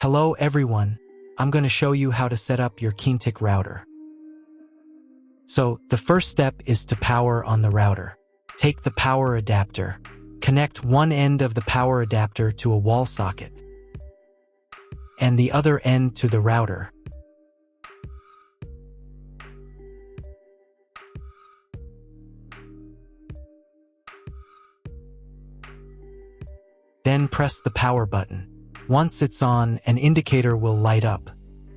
Hello everyone, I'm going to show you how to set up your Keenetic router. So, the first step is to power on the router. Take the power adapter. Connect one end of the power adapter to a wall socket and the other end to the router. Then press the power button. Once it's on, an indicator will light up.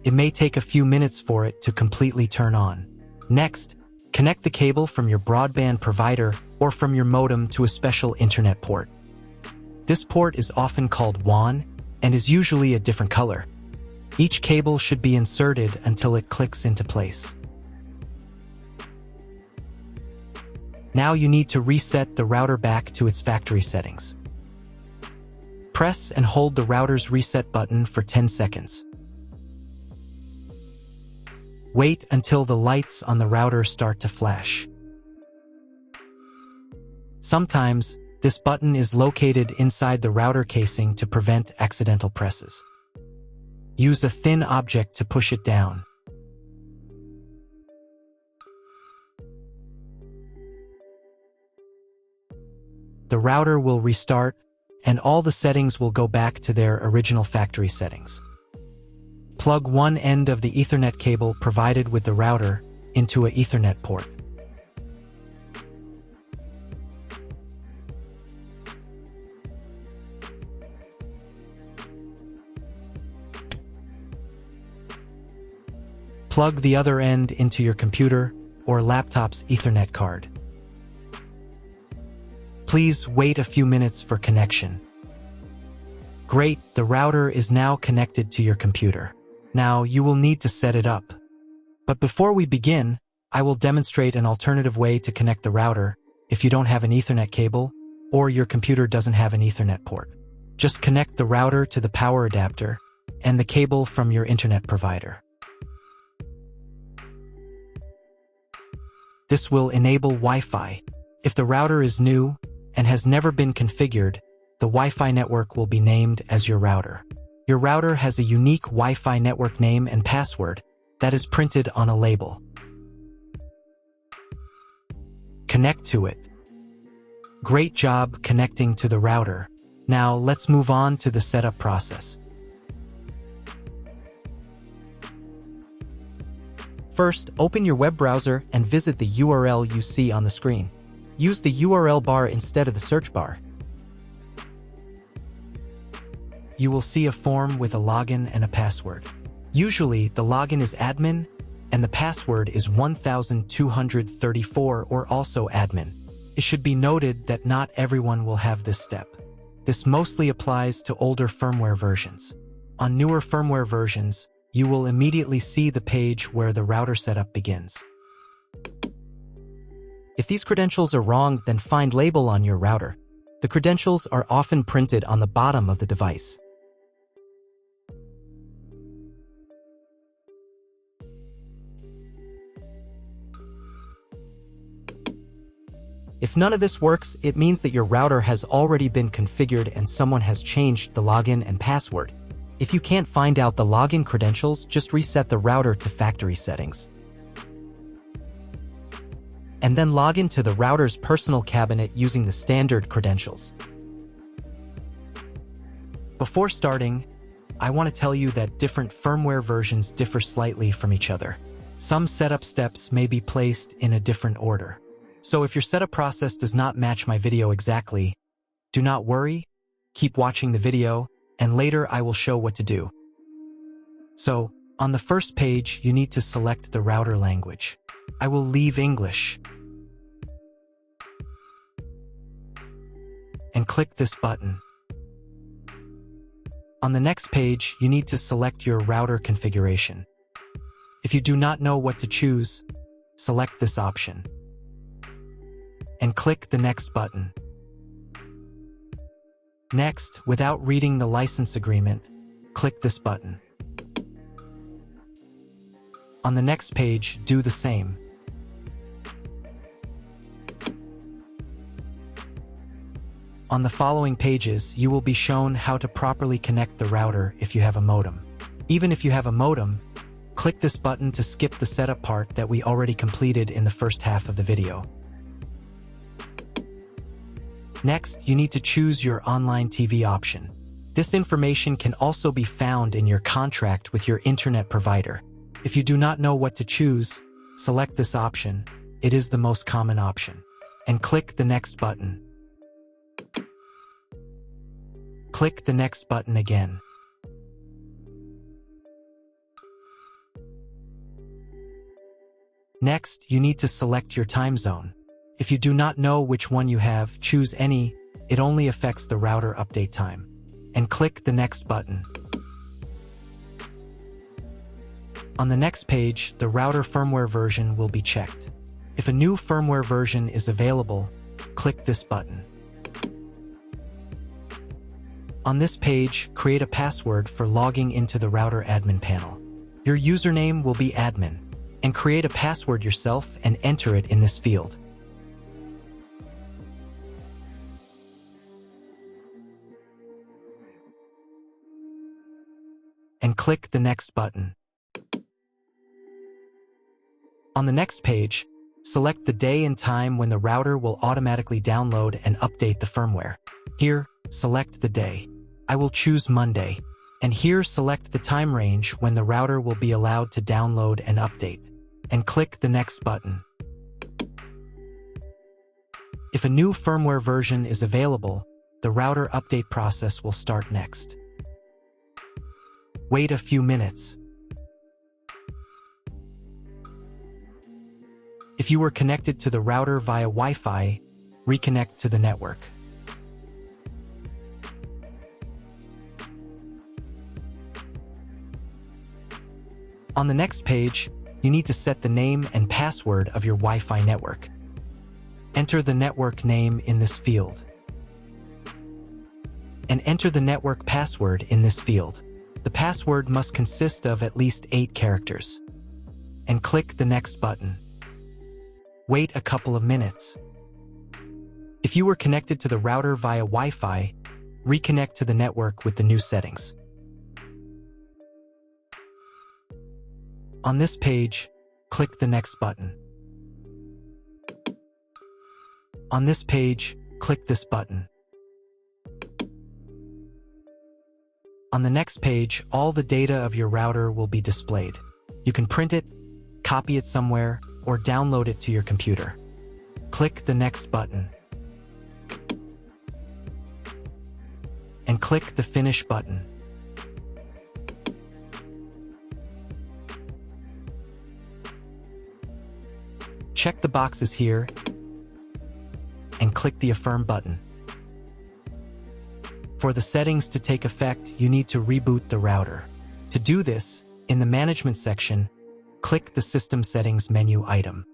It may take a few minutes for it to completely turn on. Next, connect the cable from your broadband provider or from your modem to a special internet port. This port is often called WAN and is usually a different color. Each cable should be inserted until it clicks into place. Now you need to reset the router back to its factory settings. Press and hold the router's reset button for 10 seconds. Wait until the lights on the router start to flash. Sometimes, this button is located inside the router casing to prevent accidental presses. Use a thin object to push it down. The router will restart, and all the settings will go back to their original factory settings. Plug one end of the Ethernet cable provided with the router into an Ethernet port. Plug the other end into your computer or laptop's Ethernet card. Please wait a few minutes for connection. Great, the router is now connected to your computer. Now you will need to set it up. But before we begin, I will demonstrate an alternative way to connect the router if you don't have an Ethernet cable or your computer doesn't have an Ethernet port. Just connect the router to the power adapter and the cable from your internet provider. This will enable Wi-Fi. If the router is new and has never been configured, the Wi-Fi network will be named as your router. Your router has a unique Wi-Fi network name and password that is printed on a label. Connect to it. Great job connecting to the router. Now let's move on to the setup process. First, open your web browser and visit the URL you see on the screen. Use the URL bar instead of the search bar. You will see a form with a login and a password. Usually, the login is admin, and the password is 1234 or also admin. It should be noted that not everyone will have this step. This mostly applies to older firmware versions. On newer firmware versions, you will immediately see the page where the router setup begins. If these credentials are wrong, then find label on your router. The credentials are often printed on the bottom of the device. If none of this works, it means that your router has already been configured and someone has changed the login and password. If you can't find out the login credentials, just reset the router to factory settings. And then log into the router's personal cabinet using the standard credentials. Before starting, I want to tell you that different firmware versions differ slightly from each other. Some setup steps may be placed in a different order. So if your setup process does not match my video exactly, do not worry, keep watching the video, and later I will show what to do. So, on the first page, you need to select the router language. I will leave English. And click this button. On the next page, you need to select your router configuration. If you do not know what to choose, select this option. And click the next button. Next, without reading the license agreement, click this button. On the next page, do the same. On the following pages, you will be shown how to properly connect the router if you have a modem. Even if you have a modem, click this button to skip the setup part that we already completed in the first half of the video. Next, you need to choose your online TV option. This information can also be found in your contract with your internet provider. If you do not know what to choose, select this option. It is the most common option. And click the next button. Click the next button again. Next, you need to select your time zone. If you do not know which one you have, choose any. It only affects the router update time. And click the next button. On the next page, the router firmware version will be checked. If a new firmware version is available, click this button. On this page, create a password for logging into the router admin panel. Your username will be admin, and create a password yourself and enter it in this field. And click the next button. On the next page, select the day and time when the router will automatically download and update the firmware. Here, select the day. I will choose Monday. And here select the time range when the router will be allowed to download and update. And click the next button. If a new firmware version is available, the router update process will start next. Wait a few minutes. If you were connected to the router via Wi-Fi, reconnect to the network. On the next page, you need to set the name and password of your Wi-Fi network. Enter the network name in this field. And enter the network password in this field. The password must consist of at least 8 characters. And click the next button. Wait a couple of minutes. If you were connected to the router via Wi-Fi, reconnect to the network with the new settings. On this page, click the next button. On this page, click this button. On the next page, all the data of your router will be displayed. You can print it, copy it somewhere, or download it to your computer. Click the next button. And click the Finish button. Check the boxes here and click the Affirm button. For the settings to take effect, you need to reboot the router. To do this, in the Management section, click the System Settings menu item.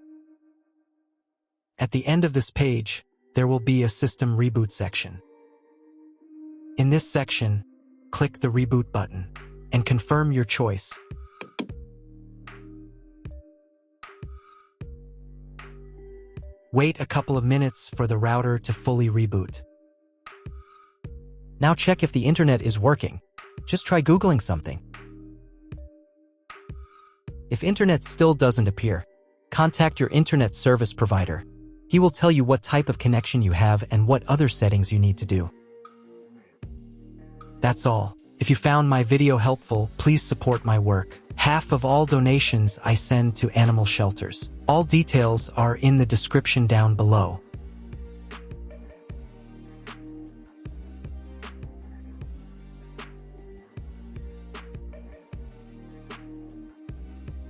At the end of this page, there will be a System Reboot section. In this section, click the Reboot button and confirm your choice. Wait a couple of minutes for the router to fully reboot. Now check if the internet is working. Just try Googling something. If internet still doesn't appear, contact your internet service provider. He will tell you what type of connection you have and what other settings you need to do. That's all. If you found my video helpful, please support my work. Half of all donations I send to animal shelters. All details are in the description down below.